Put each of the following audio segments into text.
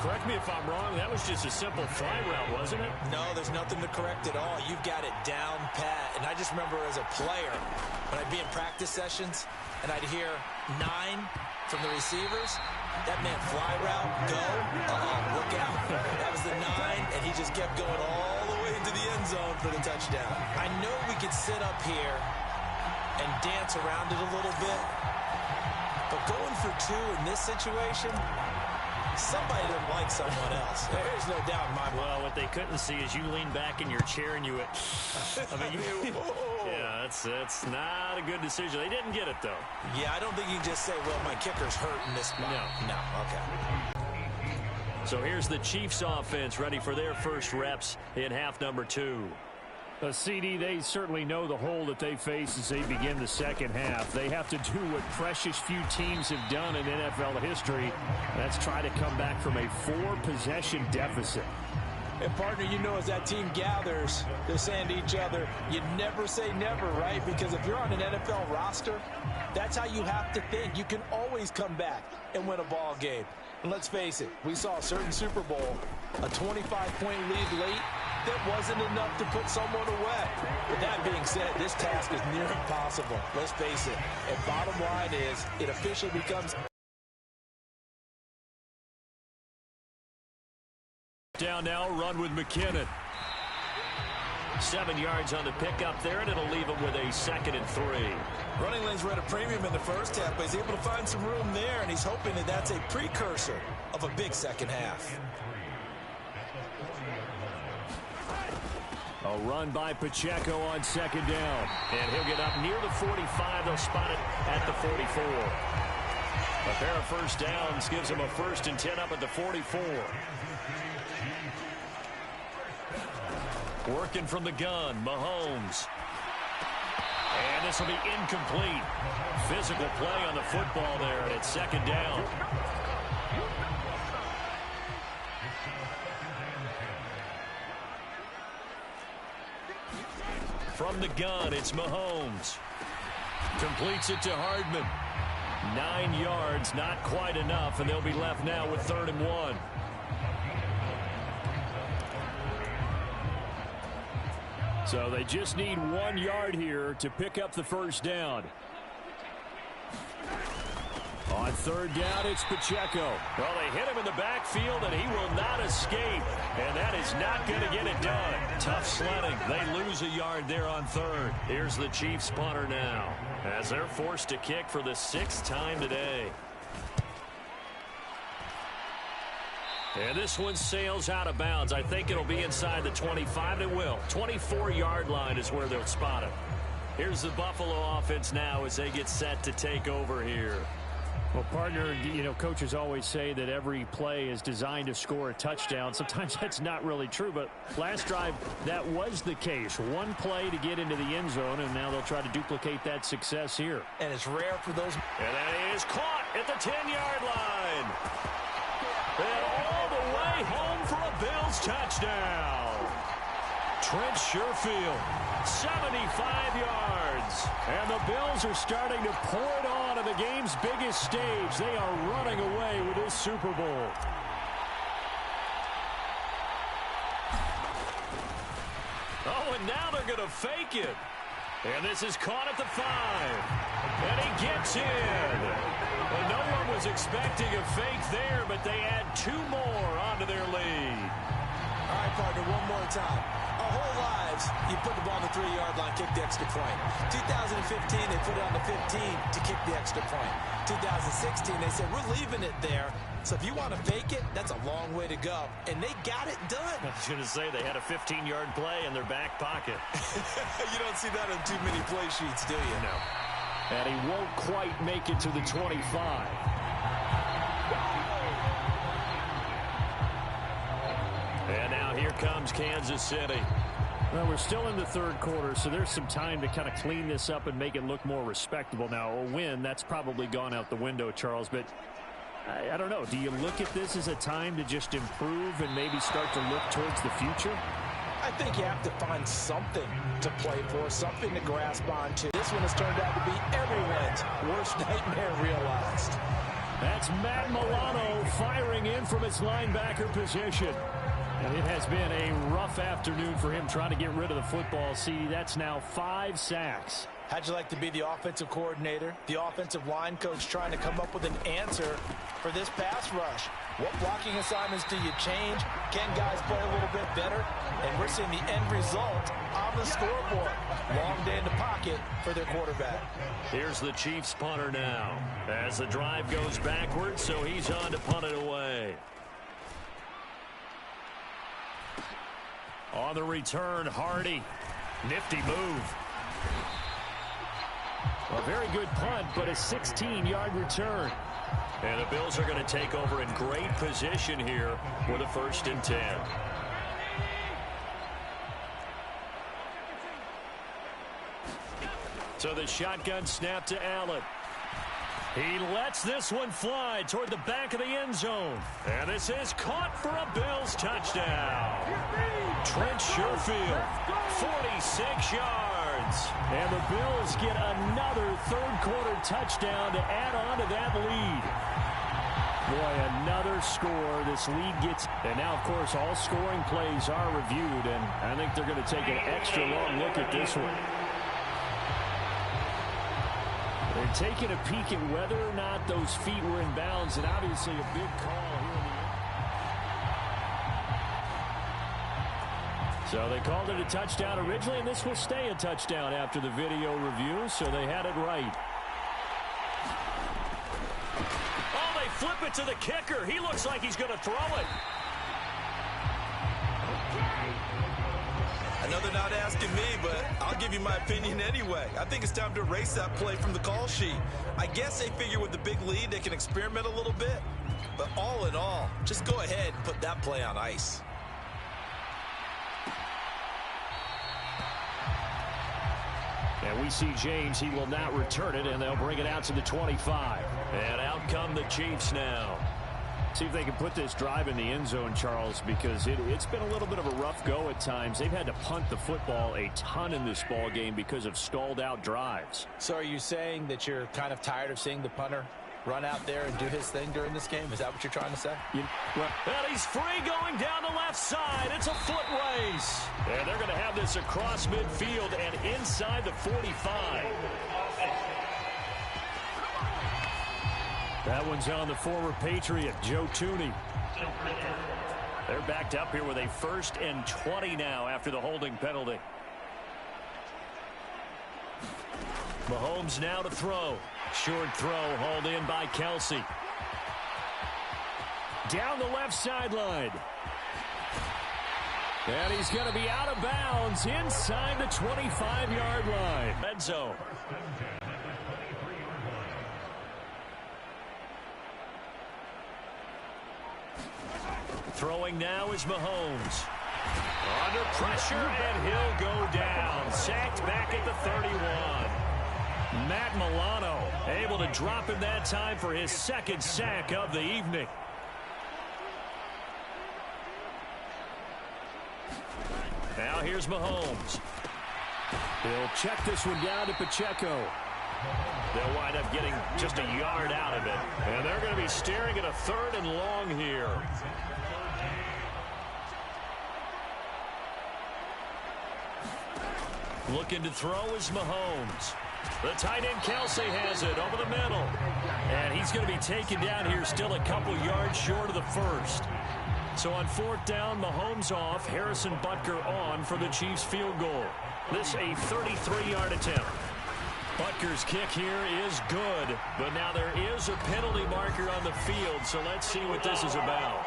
Correct me if I'm wrong, that was just a simple fly route, wasn't it? No, there's nothing to correct at all. You've got it down pat. And I just remember as a player, when I'd be in practice sessions, and I'd hear 9 from the receivers, that meant fly route, go, look out. That was the 9, and he just kept going all the way into the end zone for the touchdown. I know we could sit up here and dance around it a little bit, but going for 2 in this situation, somebody didn't like someone else. There's no doubt in my mind. Well, what they couldn't see is you lean back in your chair and you went, I mean, yeah, that's not a good decision. They didn't get it, though. Yeah, I don't think you can just say, well, my kicker's hurt in this spot. No, okay. So here's the Chiefs offense ready for their first reps in half number 2. CD, they certainly know the hole that they face as they begin the second half. They have to do what precious few teams have done in NFL history. That's try to come back from a 4-possession deficit. And, partner, you know as that team gathers, they're saying to each other, you never say never, right? Because if you're on an NFL roster, that's how you have to think. You can always come back and win a ball game. And let's face it, we saw a certain Super Bowl, a 25-point lead late, that wasn't enough to put someone away. With that being said, this task is near impossible. Let's face it. And bottom line is, it officially becomes... Down now, run with McKinnon. 7 yards on the pickup there, and it'll leave him with a 2nd and 3. Running lanes were at a premium in the first half, but he's able to find some room there, and he's hoping that that's a precursor of a big second half. A run by Pacheco on 2nd down. And he'll get up near the 45. They'll spot it at the 44. A pair of first downs gives him a 1st and 10 up at the 44. Working from the gun, Mahomes. And this will be incomplete. Physical play on the football there, and it's 2nd down. From the gun, it's Mahomes. Completes it to Hardman. 9 yards, not quite enough, and they'll be left now with 3rd and 1. So they just need 1 yard here to pick up the first down. On 3rd down, it's Pacheco. Well, they hit him in the backfield, and he will not escape. And that is not going to get it done. Tough sledding. They lose a yard there on 3rd. Here's the Chiefs punter now, as they're forced to kick for the 6th time today. And this one sails out of bounds. I think it'll be inside the 25. It will. 24-yard line is where they'll spot it. Here's the Buffalo offense now as they get set to take over here. Well, partner, you know, coaches always say that every play is designed to score a touchdown. Sometimes that's not really true, but last drive, that was the case. 1 play to get into the end zone, and now they'll try to duplicate that success here. And it's rare for those. And that is caught at the 10-yard line. And all the way home for a Bills touchdown. Trent Sherfield, 75 yards. And the Bills are starting to pour it on the game's biggest stage. They are running away with this Super Bowl. Oh, and now they're going to fake it. And this is caught at the 5. And he gets in. Well, no one was expecting a fake there, but they add 2 more onto their lead. All right, partner, one more time. Our whole lives, you put the ball on the 3-yard line, kick the extra point. 2015, they put it on the 15 to kick the extra point. 2016, they said, we're leaving it there. So if you want to fake it, that's a long way to go. And they got it done. I was going to say, they had a 15-yard play in their back pocket. You don't see that on too many play sheets, do you? No. And he won't quite make it to the 25. And now here comes Kansas City. Well, we're still in the 3rd quarter, so there's some time to kind of clean this up and make it look more respectable. Now, a win, that's probably gone out the window, Charles, but I don't know. Do you look at this as a time to just improve and maybe start to look towards the future? I think you have to find something to play for, something to grasp onto. This one has turned out to be everyone's worst nightmare realized. That's Matt Milano firing in from his linebacker position. And it has been a rough afternoon for him trying to get rid of the football. See, that's now 5 sacks. How'd you like to be the offensive coordinator, the offensive line coach trying to come up with an answer for this pass rush? What blocking assignments do you change? Can guys play a little bit better? And we're seeing the end result on the scoreboard. Long day in the pocket for their quarterback. Here's the Chiefs punter now as the drive goes backwards, so he's on to punt it away. On the return, Hardy. Nifty move. A very good punt, but a 16-yard return. And the Bills are going to take over in great position here with a 1st and 10. So the shotgun snap to Allen. He lets this one fly toward the back of the end zone. And this is caught for a Bills touchdown. Trent Sherfield, 46 yards. And the Bills get another third-quarter touchdown to add on to that lead. Boy, another score. This lead gets... And now, of course, all scoring plays are reviewed, and I think they're going to take an extra long look at this one. They're taking a peek at whether or not those feet were in bounds, and obviously a big call here in the end. So they called it a touchdown originally, and this will stay a touchdown after the video review, so they had it right. Oh, they flip it to the kicker. He looks like he's going to throw it. I know they're not asking me, but I'll give you my opinion anyway. I think it's time to erase that play from the call sheet. I guess they figure with the big lead they can experiment a little bit. But all in all, just go ahead and put that play on ice. And we see James. He will not return it, and they'll bring it out to the 25. And out come the Chiefs now. See if they can put this drive in the end zone, Charles, because it's been a little bit of a rough go at times. They've had to punt the football a ton in this ball game because of stalled-out drives. So are you saying that you're kind of tired of seeing the punter run out there and do his thing during this game? Is that what you're trying to say? And he's free going down the left side. It's a foot race. And they're going to have this across midfield and inside the 45. That one's on the former Patriot, Joe Tooney. They're backed up here with a 1st and 20 now after the holding penalty. Mahomes now to throw. Short throw hauled in by Kelsey. Down the left sideline. And he's going to be out of bounds inside the 25-yard line. Red zone. Throwing now is Mahomes. Under pressure, and he'll go down. Sacked back at the 31. Matt Milano able to drop him that time for his 2nd sack of the evening. Now here's Mahomes. He'll check this one down to Pacheco. They'll wind up getting just a yard out of it. And they're going to be staring at a 3rd and long here. Looking to throw is Mahomes. The tight end Kelsey has it over the middle. And he's going to be taken down here still a couple yards short of the 1st. So on 4th down, Mahomes off, Harrison Butker on for the Chiefs field goal. This a 33-yard attempt. Butker's kick here is good, but now there is a penalty marker on the field, so let's see what this is about.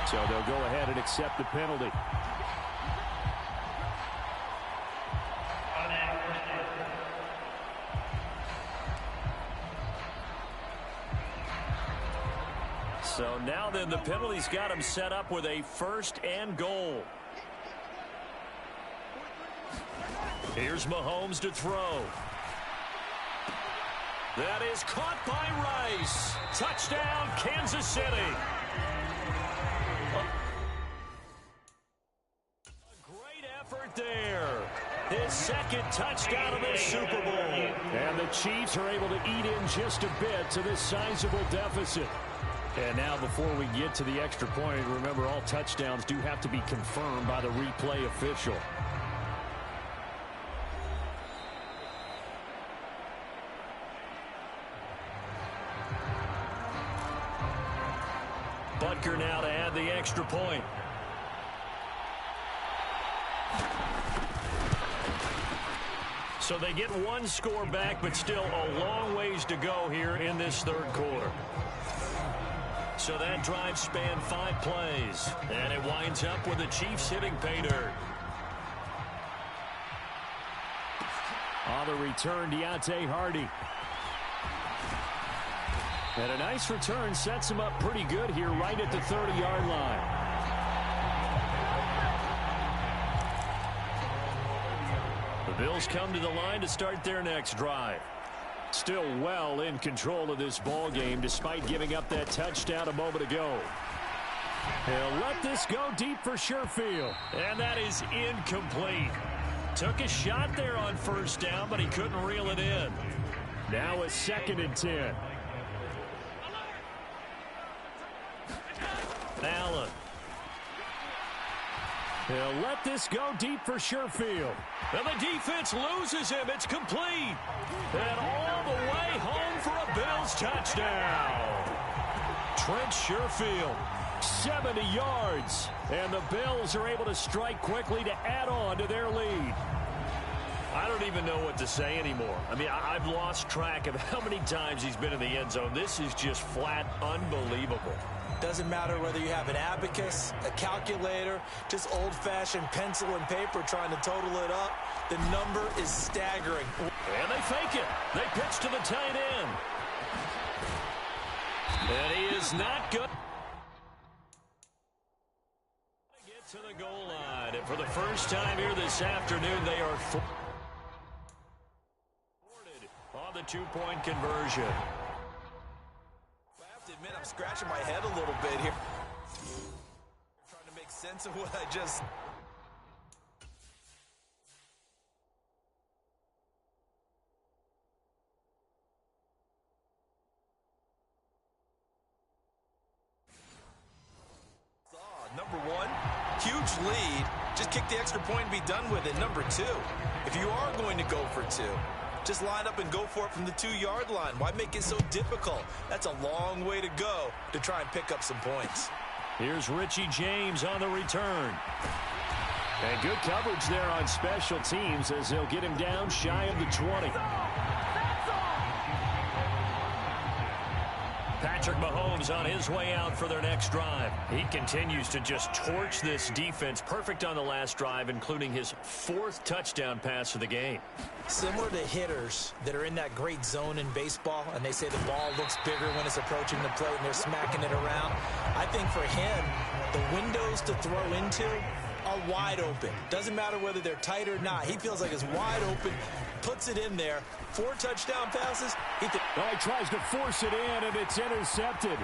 So they'll go ahead and accept the penalty. So now then the penalty's got him set up with a 1st and goal. Here's Mahomes to throw. That is caught by Rice. Touchdown, Kansas City. A great effort there. his second touchdown of the Super Bowl. And the Chiefs are able to eat in just a bit to this sizable deficit. And now before we get to the extra point, remember all touchdowns do have to be confirmed by the replay official. Butker now to add the extra point. So they get one score back, but still a long ways to go here in this third quarter. So that drive spanned 5 plays, and it winds up with the Chiefs hitting pay dirt. On the return, Deontay Hardy. And a nice return sets him up pretty good here right at the 30-yard line. The Bills come to the line to start their next drive. Still well in control of this ball game despite giving up that touchdown a moment ago. He'll let this go deep for Sherfield. And that is incomplete. Took a shot there on first down, but he couldn't reel it in. Now a 2nd and 10. Allen. He'll let this go deep for Sherfield. And the defense loses him. It's complete. And all the way home for a Bills touchdown. Trent Sherfield. 70 yards. And the Bills are able to strike quickly to add on to their lead. I don't even know what to say anymore. I mean, I've lost track of how many times he's been in the end zone. This is just flat unbelievable. Doesn't matter whether you have an abacus, a calculator, just old-fashioned pencil and paper trying to total it up. The number is staggering. And they fake it. They pitch to the tight end. And he is not good. Get to the goal line. And for the first time here this afternoon, they are on the 2-point conversion. Admit I'm scratching my head a little bit here. Trying to make sense of what I just... Number one, huge lead. Just kick the extra point and be done with it. Number two, if you are going to go for 2, just line up and go for it from the 2-yard line. Why make it so difficult? That's a long way to go to try and pick up some points. Here's Richie James on the return. And good coverage there on special teams as they'll get him down shy of the 20. Patrick Mahomes on his way out for their next drive. He continues to just torch this defense. Perfect on the last drive, including his 4th touchdown pass of the game. Similar to hitters that are in that great zone in baseball, and they say the ball looks bigger when it's approaching the plate and they're smacking it around. I think for him, the windows to throw into are wide open. Doesn't matter whether they're tight or not. He feels like it's wide open, puts it in there. 4 touchdown passes. He tries to force it in, and it's intercepted.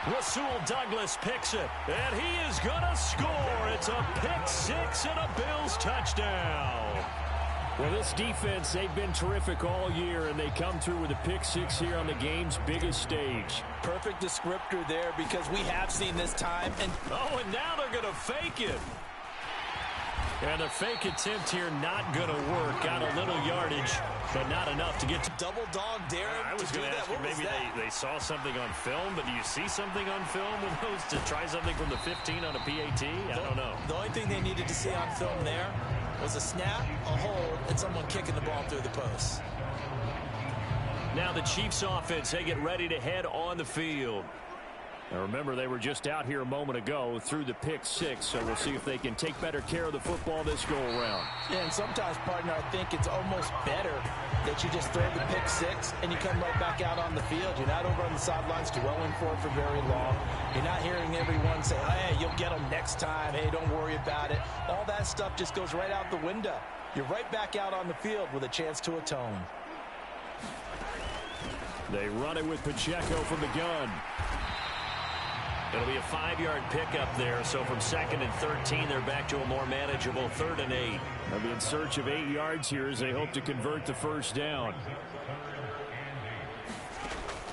Rasul Douglas picks it, and he is going to score. It's a pick 6 and a Bills touchdown. Well, this defense, they've been terrific all year, and they come through with a pick 6 here on the game's biggest stage. Perfect descriptor there because we have seen this time. And now they're going to fake it. And the fake attempt here not going to work. Got a little yardage, but not enough to get to double dog daring. I was going to ask you, maybe they saw something on film, but do you see something on film with those to try something from the 15 on a PAT? I don't know. The only thing they needed to see on film there was a snap, a hold, and someone kicking the ball through the post. Now the Chiefs offense, they get ready to head on the field. Now remember, they were just out here a moment ago through the pick 6, so we'll see if they can take better care of the football this go-around. Yeah, and sometimes, partner, I think it's almost better that you just throw the pick 6 and you come right back out on the field. You're not over on the sidelines dwelling for it for very long. You're not hearing everyone say, hey, you'll get them next time. Hey, don't worry about it. All that stuff just goes right out the window. You're right back out on the field with a chance to atone. They run it with Pacheco from the gun. It'll be a 5-yard pickup there. So from 2nd and 13, they're back to a more manageable 3rd and 8. They'll be in search of 8 yards here as they hope to convert the first down.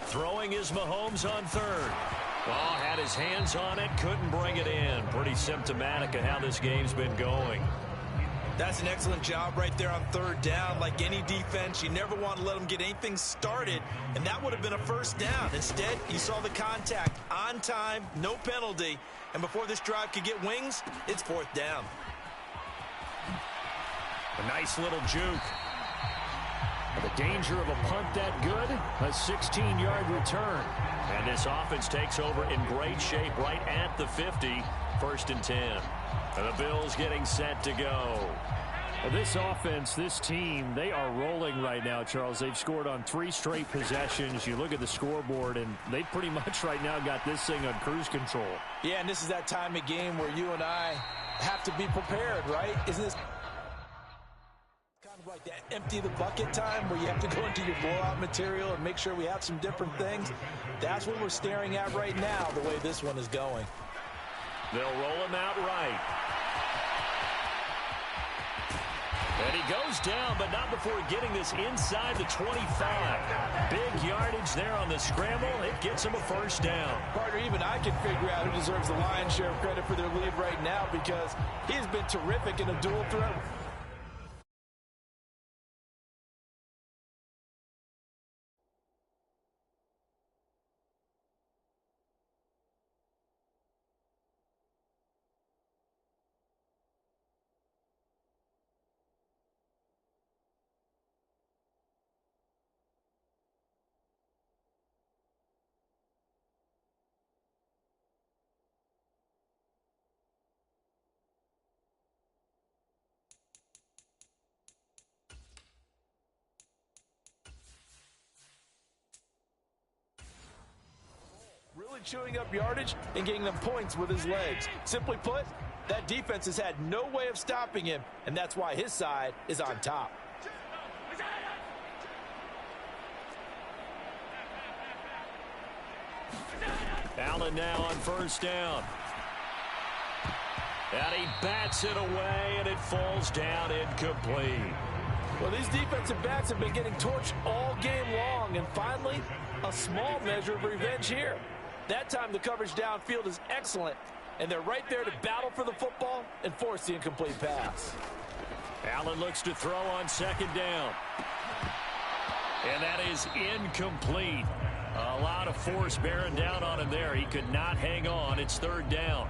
Throwing is Mahomes on 3rd. Oh, had his hands on it, couldn't bring it in. Pretty symptomatic of how this game's been going. That's an excellent job right there on 3rd down. Like any defense, you never want to let them get anything started, and that would have been a first down. Instead, you saw the contact on time, no penalty, and before this drive could get wings, it's 4th down. A nice little juke. The danger of a punt that good, a 16-yard return. And this offense takes over in great shape right at the 50, 1st and 10. And the Bills getting set to go. Well, this offense, this team, they are rolling right now, Charles. They've scored on 3 straight possessions. You look at the scoreboard, and they pretty much right now got this thing on cruise control. Yeah, and this is that time of game where you and I have to be prepared, right? Isn't this kind of like that empty the bucket time where you have to go into your blowout material and make sure we have some different things? That's what we're staring at right now, the way this one is going. They'll roll him out right. And he goes down, but not before getting this inside the 25. Big yardage there on the scramble. It gets him a first down. Partner, even I can figure out who deserves the lion's share of credit for their lead right now because he has been terrific in a dual threat. Really chewing up yardage and getting them points with his legs. Simply put, that defense has had no way of stopping him, and that's why his side is on top. Allen now on first down. And he bats it away, and it falls down incomplete. Well, these defensive backs have been getting torched all game long, and finally, a small measure of revenge here. That time the coverage downfield is excellent, and they're right there to battle for the football and force the incomplete pass. Allen looks to throw on 2nd down. And that is incomplete. A lot of force bearing down on him there. He could not hang on. It's 3rd down.